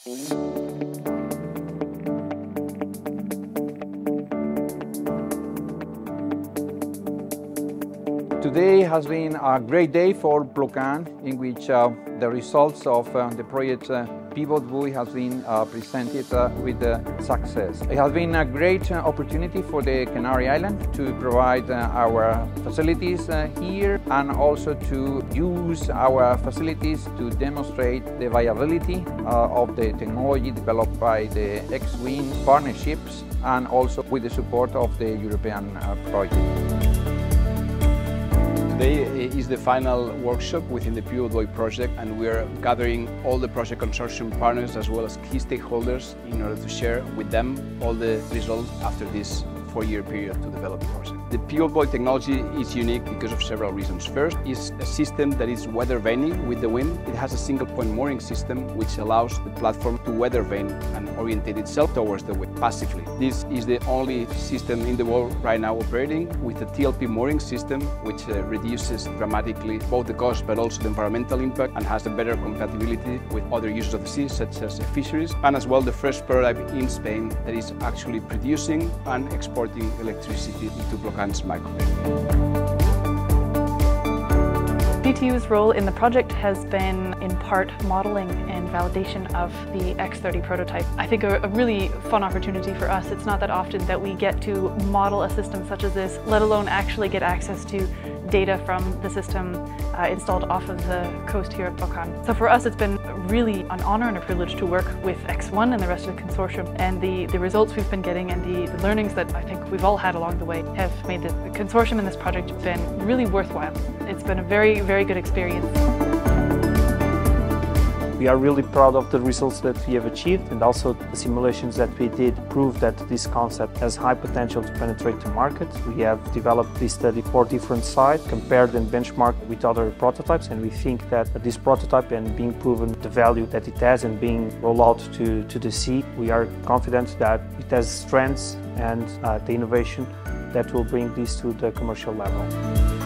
Today has been a great day for PLOCAN, in which the results of the project PivotBuoy has been presented with success. It has been a great opportunity for the Canary Islands to provide our facilities here, and also to use our facilities to demonstrate the viability of the technology developed by the X-Wind partnerships, and also with the support of the European project. Today is the final workshop within the PivotBuoy project, and we are gathering all the project consortium partners as well as key stakeholders in order to share with them all the results after this 4-year period to develop the project. The PivotBuoy technology is unique because of several reasons. First, it's a system that is weather vaning with the wind. It has a single point mooring system which allows the platform to weather vane and orientate itself towards the wind passively. This is the only system in the world right now operating with a TLP mooring system, which reduces dramatically both the cost but also the environmental impact, and has a better compatibility with other uses of the sea, such as fisheries, and as well the first prototype in Spain that is actually producing and exporting electricity into PLOCAN's microgrid. DTUs Role in the project has been in part modelling and validation of the X30 prototype. I think a really fun opportunity for us. It's not that often that we get to model a system such as this, let alone actually get access to data from the system installed off of the coast here at PLOCAN. So for us, it's been really an honour and a privilege to work with X1 and the rest of the consortium, and the results we've been getting and the learnings that I think we've all had along the way have made the consortium in this project been really worthwhile. It's been a very, very good experience. We are really proud of the results that we have achieved, and also the simulations that we did prove that this concept has high potential to penetrate the market. We have developed this study for different sites, compared and benchmarked with other prototypes, and we think that this prototype, and being proven the value that it has and being rolled out to the sea, we are confident that it has strengths and the innovation that will bring this to the commercial level.